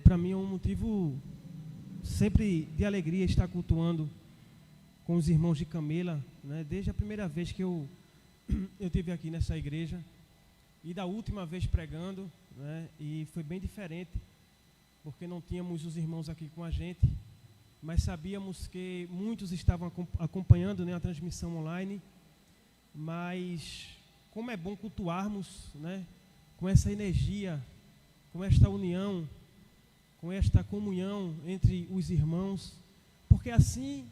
Para mim é um motivo sempre de alegria estar cultuando com os irmãos de Camela, né? Desde a primeira vez que eu estive aqui nessa igreja e da última vez pregando, né? E foi bem diferente, porque não tínhamos os irmãos aqui com a gente, mas sabíamos que muitos estavam acompanhando, né, a transmissão online. Mas como é bom cultuarmos, né, com essa energia, com esta união, com esta comunhão entre os irmãos, porque assim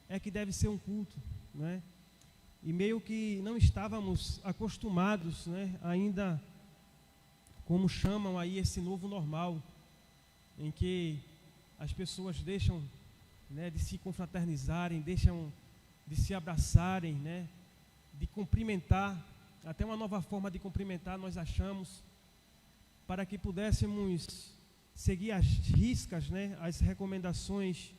é que deve ser um culto, né? E meio que não estávamos acostumados, né, ainda, como chamam aí, esse novo normal, em que as pessoas deixam, né, de se confraternizarem, deixam de se abraçarem, né, de cumprimentar, até uma nova forma de cumprimentar nós achamos, para que pudéssemos seguir as riscas, né, as recomendações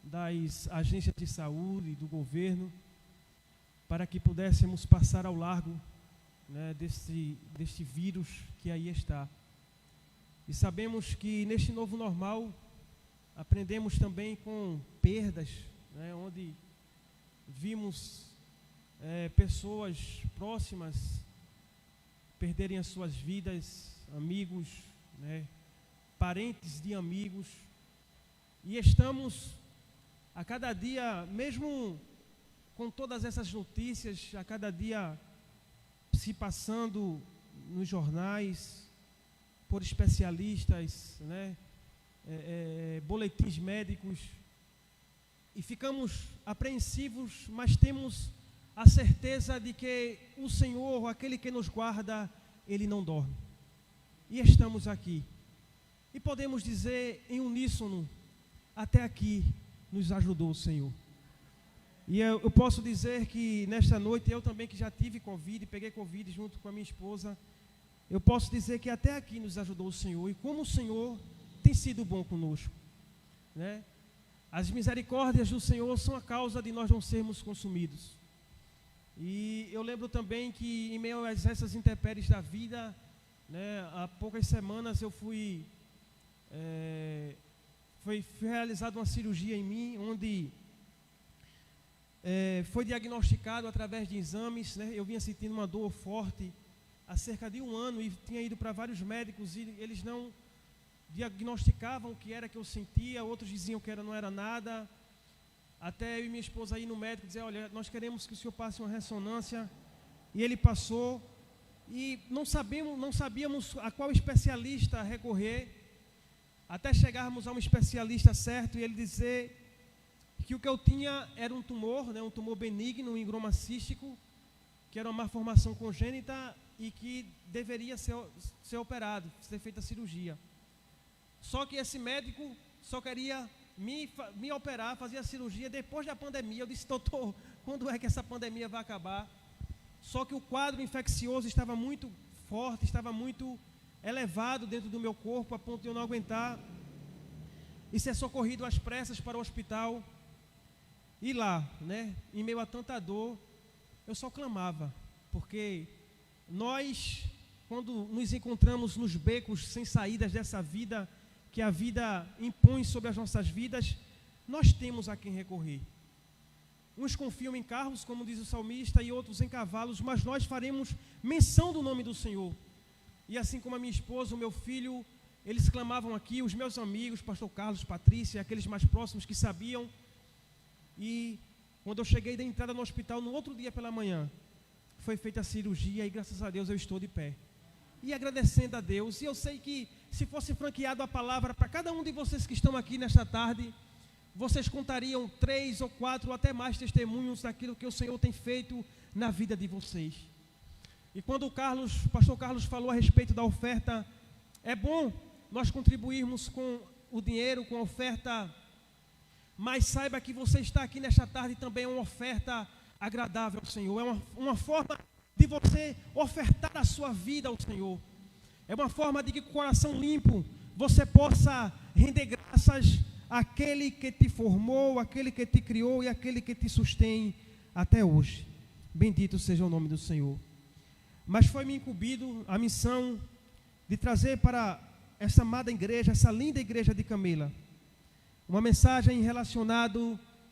das agências de saúde e do governo, para que pudéssemos passar ao largo, né, deste vírus que aí está. E sabemos que neste novo normal aprendemos também com perdas, né, onde vimos pessoas próximas perderem as suas vidas, amigos, né, parentes de amigos, e estamos a cada dia, mesmo com todas essas notícias, a cada dia se passando nos jornais, por especialistas, né, boletins médicos, e ficamos apreensivos, mas temos a certeza de que o Senhor, aquele que nos guarda, Ele não dorme. E estamos aqui. E podemos dizer em uníssono, até aqui nos ajudou o Senhor. E eu posso dizer que nesta noite, eu também que já tive Covid, peguei Covid junto com a minha esposa, eu posso dizer que até aqui nos ajudou o Senhor. E como o Senhor tem sido bom conosco, né? As misericórdias do Senhor são a causa de nós não sermos consumidos. E eu lembro também que em meio a essas intempéries da vida, né, há poucas semanas eu foi realizada uma cirurgia em mim, onde foi diagnosticado através de exames, né, eu vinha sentindo uma dor forte há cerca de 1 ano e tinha ido para vários médicos e eles não diagnosticavam o que era que eu sentia, outros diziam que não era nada. Até eu e minha esposa ir no médico dizer, olha, nós queremos que o senhor passe uma ressonância. E ele passou. E não sabíamos a qual especialista recorrer, até chegarmos a um especialista certo e ele dizer que o que eu tinha era um tumor, né, um tumor benigno, um engroma cístico, que era uma malformação congênita e que deveria ser operado, ser feita a cirurgia. Só que esse médico só queria me operar, fazer a cirurgia depois da pandemia. Eu disse, doutor, quando é que essa pandemia vai acabar? Só que o quadro infeccioso estava muito forte, estava muito elevado dentro do meu corpo, a ponto de eu não aguentar e ser socorrido às pressas para o hospital. E lá, né, em meio a tanta dor, eu só clamava, porque nós, quando nos encontramos nos becos sem saídas dessa vida, que a vida impõe sobre as nossas vidas, nós temos a quem recorrer. Uns confiam em carros, como diz o salmista, e outros em cavalos, mas nós faremos menção do nome do Senhor. E assim como a minha esposa, o meu filho, eles clamavam aqui, os meus amigos, pastor Carlos, Patrícia, aqueles mais próximos que sabiam. E quando eu cheguei da entrada no hospital, no outro dia pela manhã, foi feita a cirurgia e graças a Deus eu estou de pé. E agradecendo a Deus, e eu sei que se fosse franqueado a palavra para cada um de vocês que estão aqui nesta tarde, vocês contariam 3 ou 4 ou até mais testemunhos daquilo que o Senhor tem feito na vida de vocês. E quando o pastor Carlos falou a respeito da oferta, é bom nós contribuirmos com o dinheiro, com a oferta, mas saiba que você está aqui nesta tarde também é uma oferta agradável ao Senhor, é uma forma de você ofertar a sua vida ao Senhor. É uma forma de que com o coração limpo você possa render graças àquele que te formou, àquele que te criou e àquele que te sustém até hoje. Bendito seja o nome do Senhor. Mas foi-me incumbido a missão de trazer para essa amada igreja, essa linda igreja de Camela. Uma mensagem relacionada,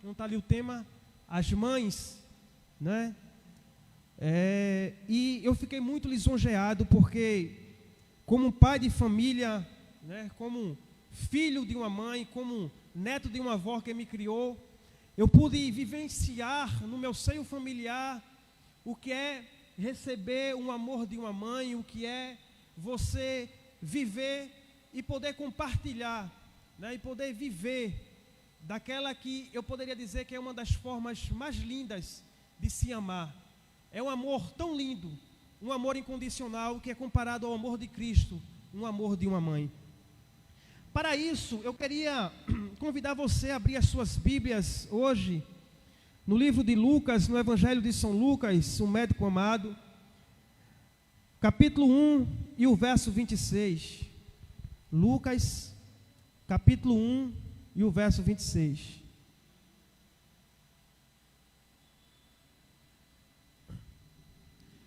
não está ali o tema, às mães, né? E eu fiquei muito lisonjeado porque, como pai de família, né, como filho de uma mãe, como neto de uma avó que me criou, eu pude vivenciar no meu seio familiar o que é receber um amor de uma mãe, o que é você viver e poder compartilhar, né, e poder viver daquela que eu poderia dizer que é uma das formas mais lindas de se amar. É um amor tão lindo, um amor incondicional que é comparado ao amor de Cristo, um amor de uma mãe. Para isso, eu queria convidar você a abrir as suas Bíblias hoje, no livro de Lucas, no Evangelho de São Lucas, um médico amado, capítulo 1 e o verso 26. Lucas, capítulo 1 e o verso 26.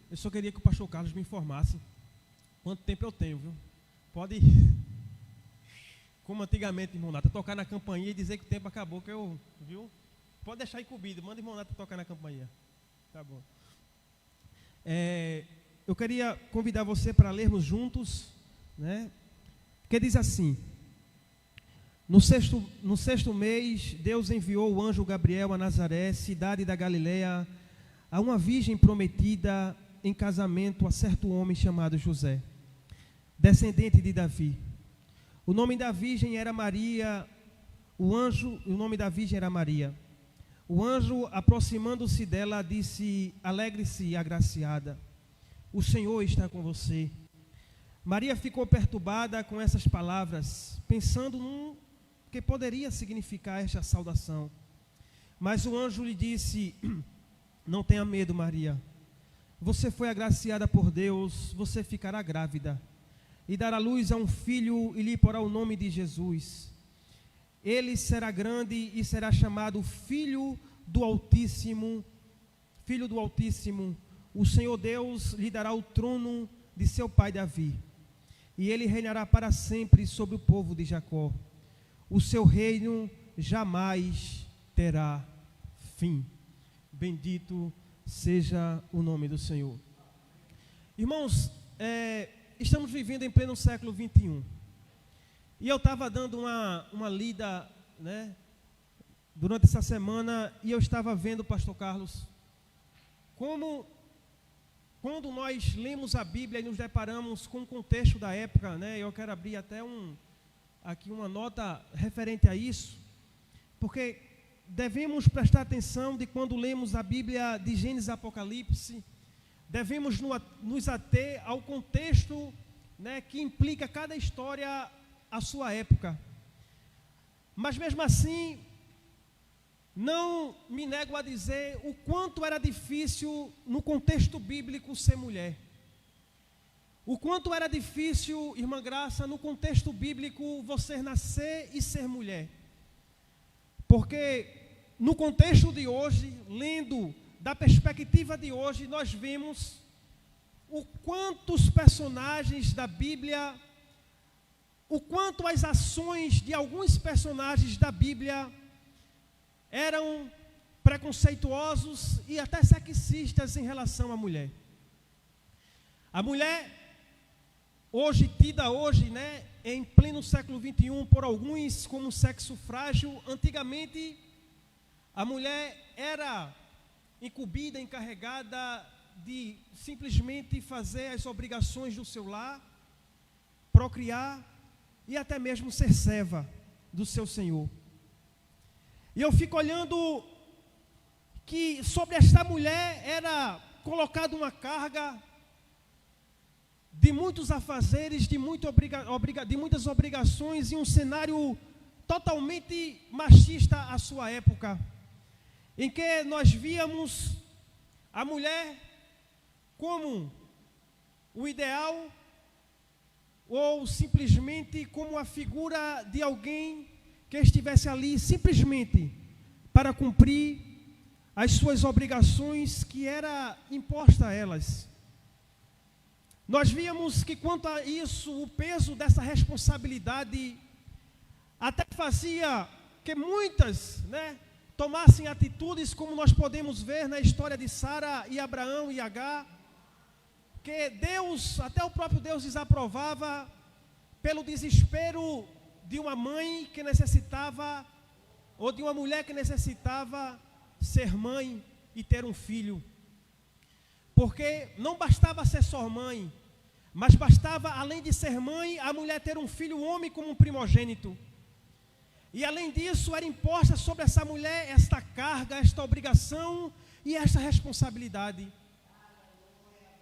Eu só queria que o pastor Carlos me informasse quanto tempo eu tenho, viu? Pode, como antigamente, irmão Nato, tocar na campainha e dizer que o tempo acabou, que eu, viu? Pode deixar incumbido, manda o irmão Nato tocar na campainha. Tá bom. Eu queria convidar você para lermos juntos, né? Que diz assim: no sexto mês, Deus enviou o anjo Gabriel a Nazaré, cidade da Galileia, a uma virgem prometida em casamento a certo homem chamado José, descendente de Davi. O nome da virgem era Maria. O nome da virgem era Maria. O anjo, aproximando-se dela, disse: alegre-se, agraciada, o Senhor está com você. Maria ficou perturbada com essas palavras, pensando no que poderia significar esta saudação. Mas o anjo lhe disse: não tenha medo, Maria. Você foi agraciada por Deus, você ficará grávida e dará luz a um filho e lhe porá o nome de Jesus. Ele será grande e será chamado Filho do Altíssimo. Filho do Altíssimo. O Senhor Deus lhe dará o trono de seu pai Davi, e ele reinará para sempre sobre o povo de Jacó. O seu reino jamais terá fim. Bendito seja o nome do Senhor. Irmãos, estamos vivendo em pleno século 21. E eu estava dando uma lida, né, durante essa semana, e eu estava vendo, pastor Carlos, como quando nós lemos a Bíblia e nos deparamos com o contexto da época, né, eu quero abrir até aqui uma nota referente a isso, porque devemos prestar atenção de quando lemos a Bíblia de Gênesis e Apocalipse, devemos nos ater ao contexto, né, que implica cada história a sua época. Mas mesmo assim, não me nego a dizer o quanto era difícil no contexto bíblico ser mulher. O quanto era difícil, irmã Graça, no contexto bíblico você nascer e ser mulher. Porque no contexto de hoje, lendo da perspectiva de hoje, nós vemos o quanto os personagens da Bíblia, o quanto as ações de alguns personagens da Bíblia eram preconceituosos e até sexistas em relação à mulher. A mulher, tida hoje, né, em pleno século 21, por alguns como sexo frágil. Antigamente, a mulher era incumbida, encarregada de simplesmente fazer as obrigações do seu lar, procriar e até mesmo ser serva do seu senhor. E eu fico olhando que sobre esta mulher era colocada uma carga de muitos afazeres, de muitas obrigações, e um cenário totalmente machista à sua época, em que nós víamos a mulher como o ideal, ou simplesmente como a figura de alguém que estivesse ali simplesmente para cumprir as suas obrigações que era imposta a elas. nós víamos que quanto a isso, o peso dessa responsabilidade até fazia que muitas, tomassem atitudes, como nós podemos ver na história de Sara e Abraão e Agar, que Deus, até o próprio Deus desaprovava pelo desespero de uma mãe que necessitava, ou de uma mulher que necessitava ser mãe e ter um filho. Porque não bastava ser só mãe, mas bastava, além de ser mãe, a mulher ter um filho homem como um primogênito. E além disso, era imposta sobre essa mulher esta carga, esta obrigação e esta responsabilidade.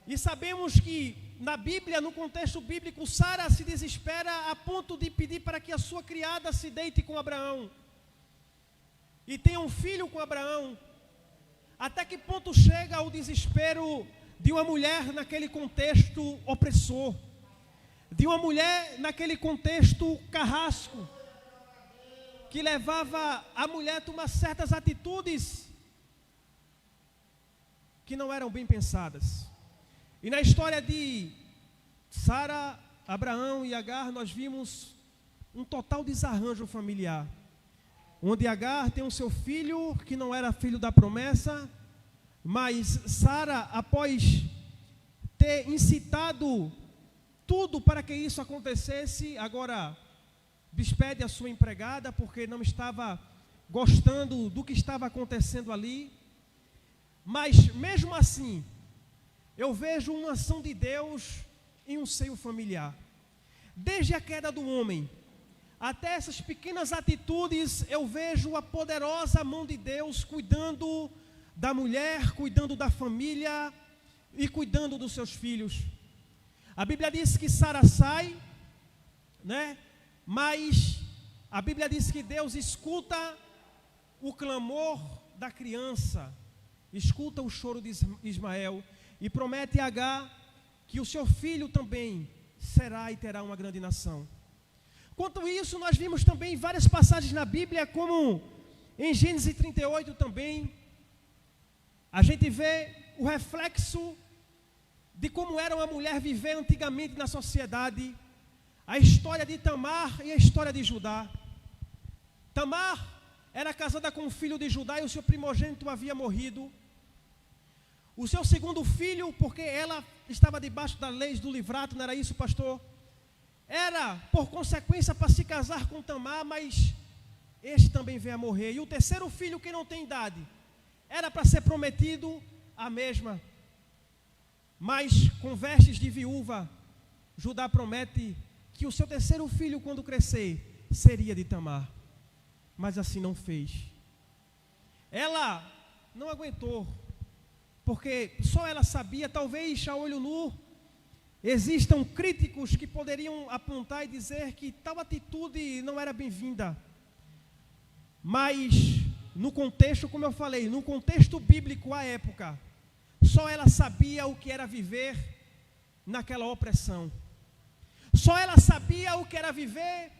E sabemos que na Bíblia, no contexto bíblico, Sara se desespera a ponto de pedir para que a sua criada se deite com Abraão e tenha um filho com Abraão. Até que ponto chega o desespero de uma mulher naquele contexto opressor, de uma mulher naquele contexto carrasco, que levava a mulher a tomar certas atitudes que não eram bem pensadas. E na história de Sara, Abraão e Agar, nós vimos um total desarranjo familiar, onde Agar tem o seu filho, que não era filho da promessa, mas Sara, após ter incitado tudo para que isso acontecesse, agora despede a sua empregada, porque não estava gostando do que estava acontecendo ali. Mas mesmo assim, eu vejo uma ação de Deus em um seio familiar. Desde a queda do homem até essas pequenas atitudes, eu vejo a poderosa mão de Deus cuidando da mulher, cuidando da família e cuidando dos seus filhos. A Bíblia diz que Sara sai, mas a Bíblia diz que Deus escuta o clamor da criança, escuta o choro de Ismael e promete a Agar que o seu filho também será e terá uma grande nação. Quanto a isso, nós vimos também várias passagens na Bíblia, como em Gênesis 38 também, a gente vê o reflexo de como era uma mulher viver antigamente na sociedade, a história de Tamar e a história de Judá. Tamar era casada com um filho de Judá e o seu primogênito havia morrido. O seu segundo filho, porque ela estava debaixo das leis do livrato, não era isso, pastor? Era, por consequência, para se casar com Tamar, mas este também veio a morrer. E o terceiro filho, que não tem idade, era para ser prometido a mesma. Mas com vestes de viúva, Judá promete que o seu terceiro filho, quando crescer, seria de Tamar. Mas assim não fez. Ela não aguentou, porque só ela sabia, talvez a olho nu, existam críticos que poderiam apontar e dizer que tal atitude não era bem-vinda. Mas no contexto, como eu falei, no contexto bíblico à época, só ela sabia o que era viver naquela opressão. Só ela sabia o que era viver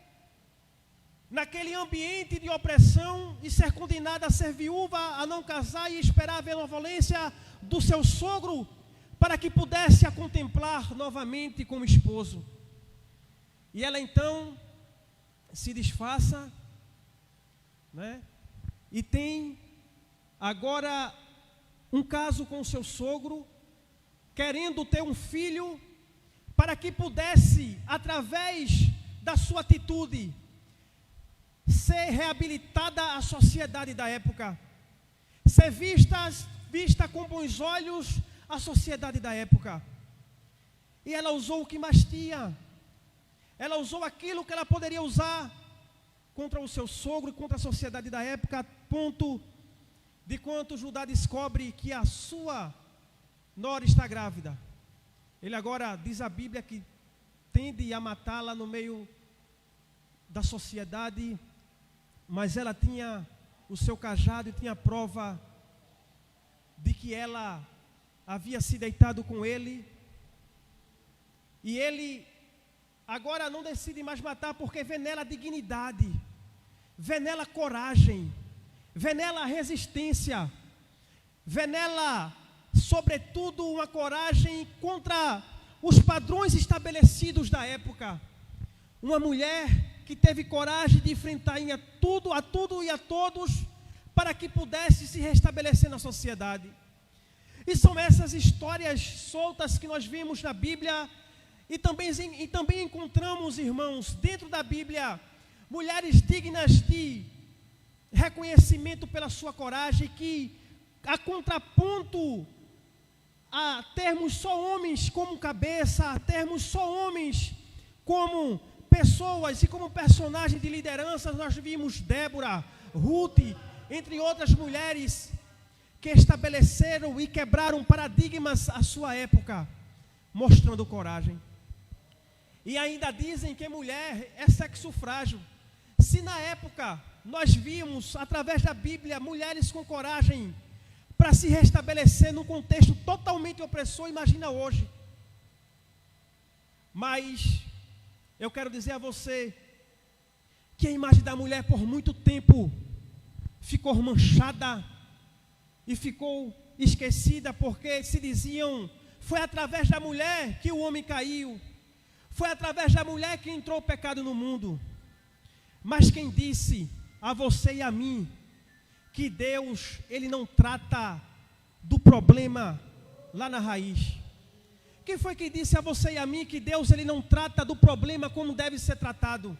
naquele ambiente de opressão e ser condenada a ser viúva, a não casar e esperar a benevolência do seu sogro para que pudesse a contemplar novamente como esposo. E ela então se disfarça, e tem agora um caso com o seu sogro, querendo ter um filho, para que pudesse, através da sua atitude, ser reabilitada a sociedade da época, ser vista com bons olhos a sociedade da época. E ela usou o que mais tinha, ela usou aquilo que ela poderia usar contra o seu sogro e contra a sociedade da época, a ponto de quando Judá descobre que a sua nora está grávida. Ele agora diz a Bíblia que tende a matá-la no meio da sociedade, mas ela tinha o seu cajado e tinha prova de que ela havia se deitado com ele. E ele agora não decide mais matar, porque vê nela dignidade, vê nela coragem, vê nela resistência, vê nela, sobretudo, uma coragem contra os padrões estabelecidos da época. Uma mulher que teve coragem de enfrentar a tudo e a todos para que pudesse se restabelecer na sociedade. E são essas histórias soltas que nós vimos na Bíblia e também encontramos, irmãos, dentro da Bíblia, mulheres dignas de reconhecimento pela sua coragem, que a contraponto a termos só homens como cabeça, a termos só homens como pessoas e como personagens de liderança, nós vimos Débora, Ruth, entre outras mulheres que estabeleceram e quebraram paradigmas à sua época, mostrando coragem. E ainda dizem que mulher é sexo frágil. Se na época nós vimos, através da Bíblia, mulheres com coragem para se restabelecer num contexto totalmente opressor, imagina hoje. Mas eu quero dizer a você que a imagem da mulher por muito tempo ficou manchada e ficou esquecida, porque se diziam, foi através da mulher que o homem caiu, foi através da mulher que entrou o pecado no mundo. Mas quem disse a você e a mim que Deus, Ele não trata do problema lá na raiz? Quem foi que disse a você e a mim que Deus, Ele não trata do problema como deve ser tratado?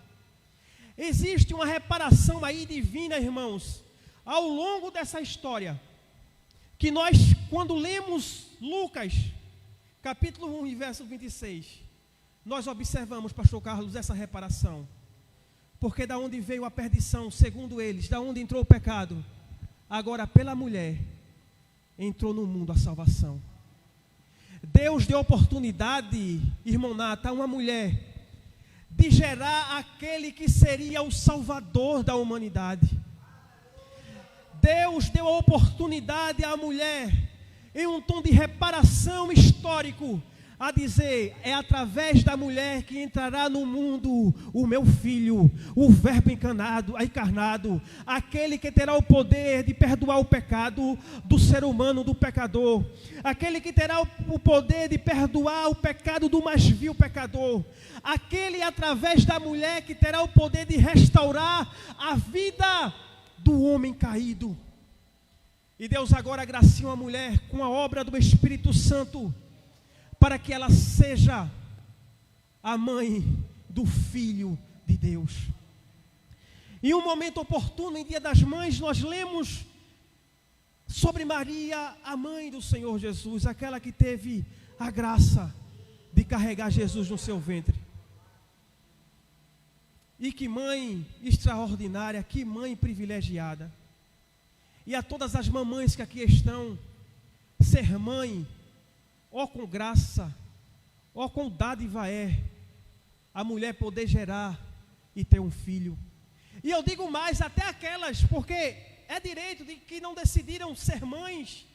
Existe uma reparação aí divina, irmãos, ao longo dessa história, que nós, quando lemos Lucas, capítulo 1, verso 26, nós observamos, pastor Carlos, essa reparação. Porque da onde veio a perdição, segundo eles, da onde entrou o pecado, agora pela mulher entrou no mundo a salvação. Deus deu oportunidade, irmão Nata, a uma mulher de gerar aquele que seria o salvador da humanidade. Deus deu a oportunidade à mulher, em um tom de reparação histórico, a dizer, é através da mulher que entrará no mundo o meu filho, o verbo encarnado, aquele que terá o poder de perdoar o pecado do ser humano, do pecador, aquele que terá o poder de perdoar o pecado do mais vil pecador, aquele através da mulher que terá o poder de restaurar a vida do homem caído. E Deus agora agracia uma mulher com a obra do Espírito Santo, para que ela seja a mãe do Filho de Deus. Em um momento oportuno, em Dia das Mães, nós lemos sobre Maria, a mãe do Senhor Jesus, aquela que teve a graça de carregar Jesus no seu ventre. E que mãe extraordinária, que mãe privilegiada. E a todas as mamães que aqui estão, ser mãe, ó com graça, ó com dádiva é, a mulher poder gerar e ter um filho. E eu digo mais, até aquelas, porque é direito de que não decidiram ser mães,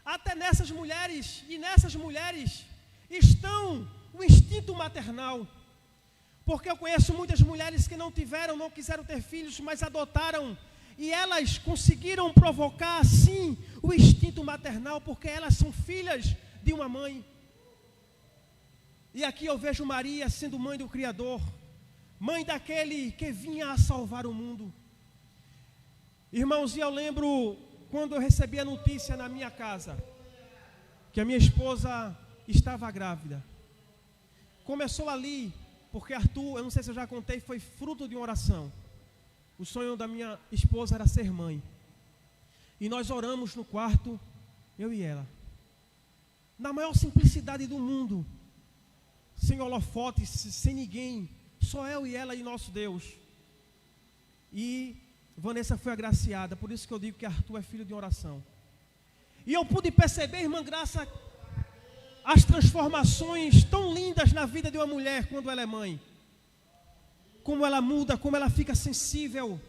até nessas mulheres, e nessas mulheres estão o instinto maternal. Porque eu conheço muitas mulheres que não quiseram ter filhos, mas adotaram, e elas conseguiram provocar assim o instinto maternal, porque elas são filhas de uma mãe. E aqui eu vejo Maria sendo mãe do Criador, mãe daquele que vinha a salvar o mundo. Irmãos, e eu lembro quando eu recebi a notícia na minha casa que a minha esposa estava grávida. Começou ali, porque Arthur, eu não sei se eu já contei, foi fruto de uma oração. O sonho da minha esposa era ser mãe. E nós oramos no quarto, eu e ela, na maior simplicidade do mundo, sem holofotes, sem ninguém, só eu e ela e nosso Deus. E Vanessa foi agraciada, por isso que eu digo que Arthur é filho de oração. E eu pude perceber, irmã Graça, as transformações tão lindas na vida de uma mulher quando ela é mãe. Como ela muda, como ela fica sensível,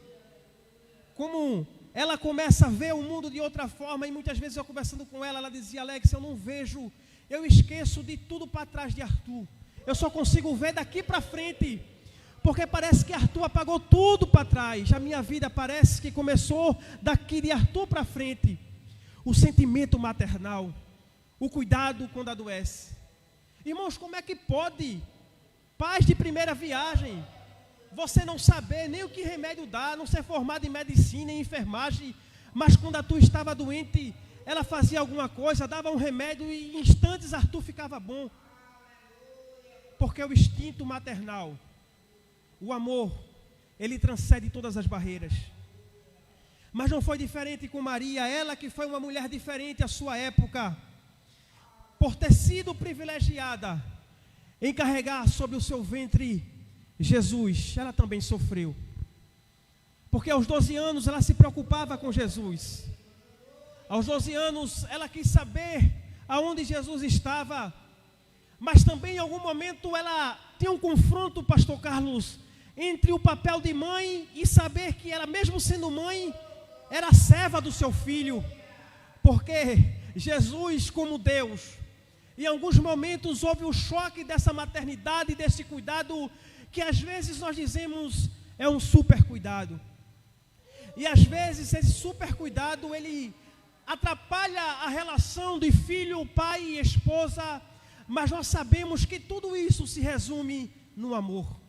como ela começa a ver o mundo de outra forma. E muitas vezes eu conversando com ela, ela dizia, Alex, eu não vejo, eu esqueço de tudo para trás de Arthur. Eu só consigo ver daqui para frente, porque parece que Arthur apagou tudo para trás. A minha vida parece que começou daqui de Arthur para frente. O sentimento maternal, o cuidado quando adoece. Irmãos, como é que pode, pais de primeira viagem, você não saber nem o que remédio dá, não ser formado em medicina, em enfermagem, mas quando Arthur estava doente, ela fazia alguma coisa, dava um remédio e em instantes Arthur ficava bom. Porque o instinto maternal, o amor, ele transcende todas as barreiras. Mas não foi diferente com Maria, ela que foi uma mulher diferente à sua época, por ter sido privilegiada em carregar sobre o seu ventre Jesus, ela também sofreu. Porque aos 12 anos ela se preocupava com Jesus. Aos 12 anos ela quis saber aonde Jesus estava. Mas também em algum momento ela tinha um confronto, pastor Carlos, entre o papel de mãe e saber que ela, mesmo sendo mãe, era serva do seu filho. Porque Jesus, como Deus, em alguns momentos houve o choque dessa maternidade, desse cuidado, que às vezes nós dizemos é um super cuidado. E às vezes esse super cuidado, ele atrapalha a relação de filho, pai e esposa, mas nós sabemos que tudo isso se resume no amor.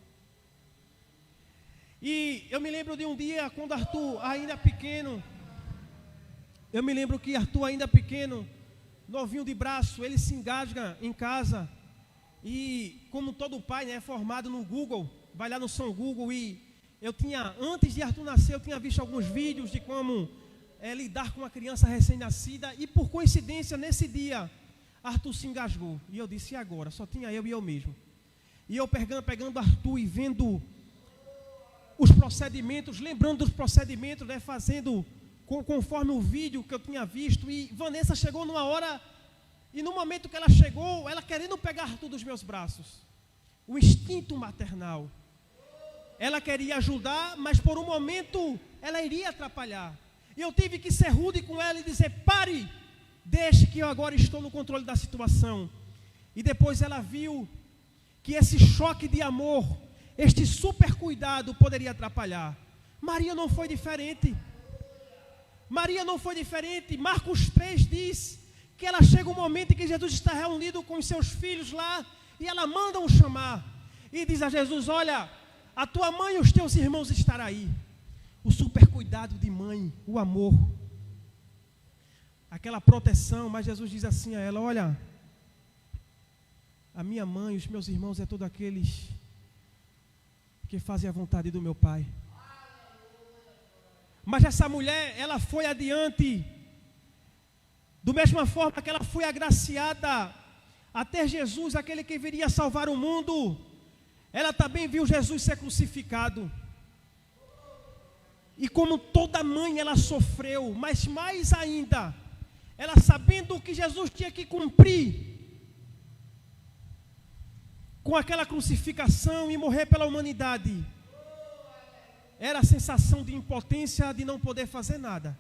E eu me lembro de um dia, quando Arthur ainda pequeno, eu me lembro que Arthur ainda pequeno, novinho de braço, ele se engasga em casa, e como todo pai, né, formado no Google, vai lá no São Google, e eu tinha, antes de Arthur nascer, eu tinha visto alguns vídeos de como lidar com uma criança recém-nascida, e por coincidência, nesse dia, Arthur se engasgou, e eu disse, e agora? Só tinha eu e eu mesmo. E eu pegando Arthur e vendo os procedimentos, lembrando dos procedimentos, né, fazendo conforme o vídeo que eu tinha visto, e Vanessa chegou numa hora, e no momento que ela chegou, ela querendo pegar Arthur dos meus braços, o instinto maternal, ela queria ajudar, mas por um momento, ela iria atrapalhar, e eu tive que ser rude com ela e dizer, pare, deixe que eu agora estou no controle da situação. E depois ela viu que esse choque de amor, este super cuidado poderia atrapalhar. Maria não foi diferente. Maria não foi diferente. Marcos 3 diz que ela chega um momento em que Jesus está reunido com os seus filhos lá, e ela manda o chamar, e diz a Jesus, olha, a tua mãe e os teus irmãos estarão aí. O super cuidado de mãe, o amor, aquela proteção, mas Jesus diz assim a ela, olha, a minha mãe e os meus irmãos é todos aqueles que fazem a vontade do meu Pai. Mas essa mulher, ela foi adiante, do mesma forma que ela foi agraciada a ter Jesus, aquele que viria salvar o mundo, ela também viu Jesus ser crucificado. E como toda mãe ela sofreu, mas mais ainda, ela sabendo que Jesus tinha que cumprir com aquela crucificação e morrer pela humanidade, era a sensação de impotência, de não poder fazer nada.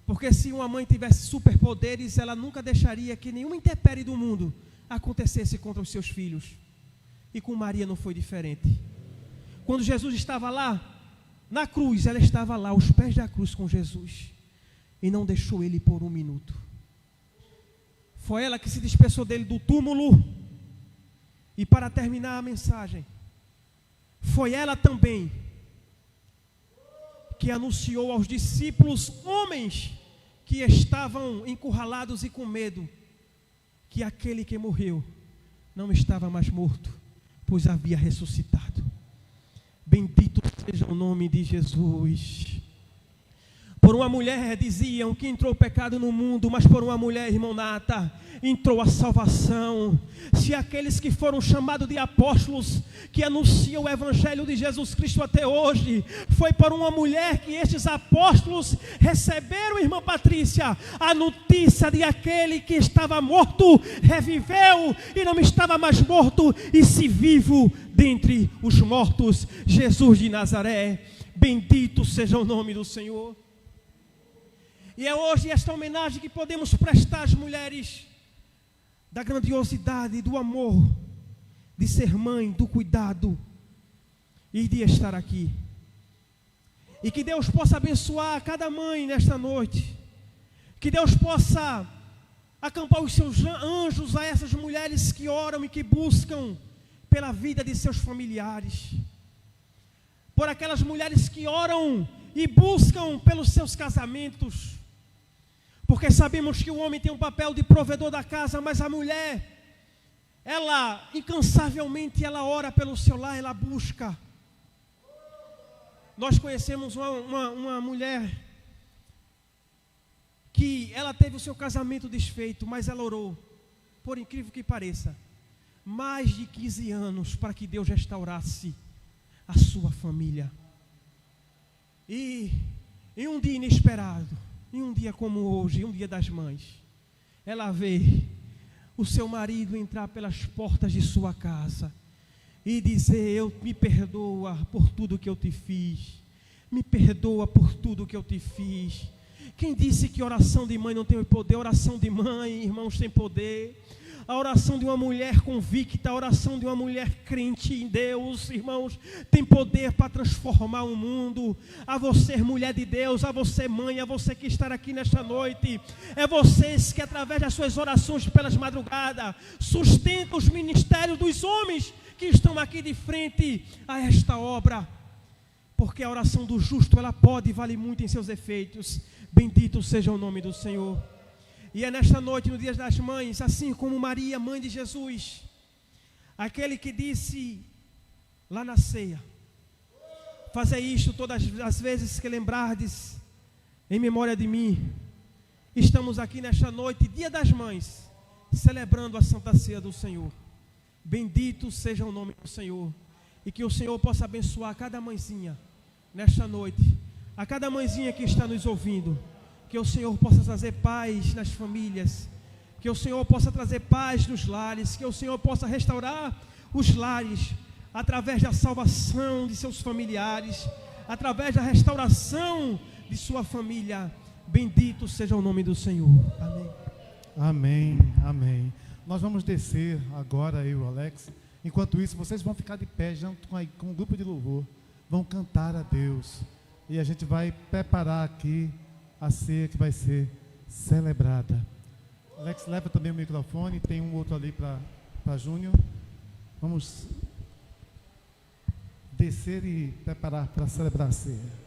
Porque se uma mãe tivesse superpoderes, ela nunca deixaria que nenhuma intempérie do mundo acontecesse contra os seus filhos. E com Maria não foi diferente. Quando Jesus estava lá, na cruz, ela estava lá, aos pés da cruz com Jesus, e não deixou ele por um minuto. Foi ela que se despeçou dele do túmulo. E para terminar a mensagem, foi ela também que anunciou aos discípulos, homens que estavam encurralados e com medo, que aquele que morreu não estava mais morto, pois havia ressuscitado. Bendito seja o nome de Jesus. Por uma mulher diziam que entrou o pecado no mundo, mas por uma mulher, irmão Nata, entrou a salvação. Se aqueles que foram chamados de apóstolos, que anunciam o evangelho de Jesus Cristo até hoje, foi por uma mulher que estes apóstolos receberam, irmã Patrícia, a notícia de aquele que estava morto, reviveu e não estava mais morto, e se vivo dentre os mortos, Jesus de Nazaré. Bendito seja o nome do Senhor. E é hoje esta homenagem que podemos prestar às mulheres, da grandiosidade, do amor, de ser mãe, do cuidado e de estar aqui. E que Deus possa abençoar cada mãe nesta noite. Que Deus possa acampar os seus anjos a essas mulheres que oram e que buscam pela vida de seus familiares, por aquelas mulheres que oram e buscam pelos seus casamentos, porque sabemos que o homem tem um papel de provedor da casa, mas a mulher, ela incansavelmente ela ora pelo seu lar, ela busca. Nós conhecemos uma mulher que ela teve o seu casamento desfeito, mas ela orou, por incrível que pareça, mais de 15 anos para que Deus restaurasse a sua família. E em um dia inesperado, em um dia como hoje, um dia das mães, ela vê o seu marido entrar pelas portas de sua casa e dizer: me perdoa por tudo que eu te fiz, me perdoa por tudo que eu te fiz. Quem disse que oração de mãe não tem poder? Oração de mãe, irmãos, tem poder. A oração de uma mulher convicta, a oração de uma mulher crente em Deus, irmãos, tem poder para transformar o mundo. A você, mulher de Deus, a você, mãe, a você que está aqui nesta noite, é vocês que através das suas orações pelas madrugadas sustentam os ministérios dos homens que estão aqui de frente a esta obra, porque a oração do justo, ela pode e vale muito em seus efeitos. Bendito seja o nome do Senhor. E é nesta noite, no Dia das Mães, assim como Maria, mãe de Jesus, aquele que disse lá na ceia: fazei isto todas as vezes que lembrardes em memória de mim. Estamos aqui nesta noite, Dia das Mães, celebrando a Santa Ceia do Senhor. Bendito seja o nome do Senhor, e que o Senhor possa abençoar cada mãezinha nesta noite, a cada mãezinha que está nos ouvindo. Que o Senhor possa trazer paz nas famílias, que o Senhor possa trazer paz nos lares, que o Senhor possa restaurar os lares, através da salvação de seus familiares, através da restauração de sua família. Bendito seja o nome do Senhor. Amém. Amém, amém. Nós vamos descer agora, eu e o Alex. Enquanto isso, vocês vão ficar de pé junto com o grupo de louvor, vão cantar a Deus, e a gente vai preparar aqui a ceia que vai ser celebrada. Alex, leva também o microfone, tem um outro ali para Júnior. Vamos descer e preparar para celebrar a ceia.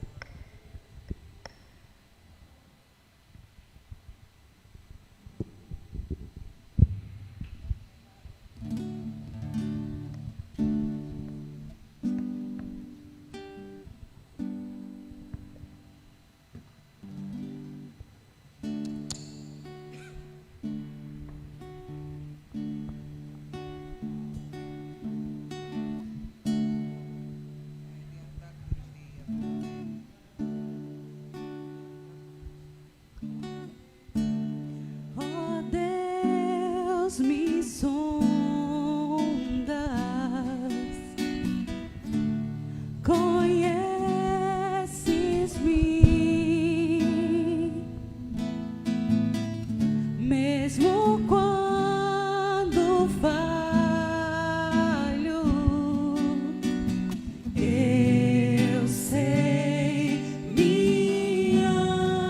Me sondas, conheces-me, mesmo quando falho, eu sei, me amas.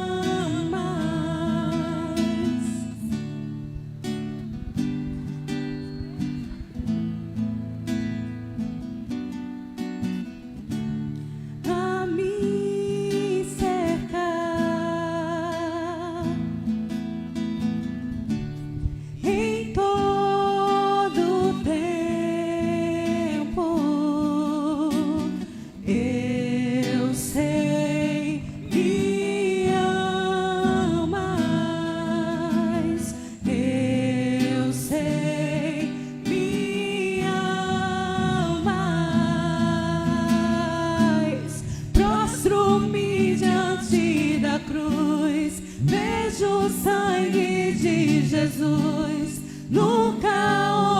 Vejo o sangue de Jesus no Calvário.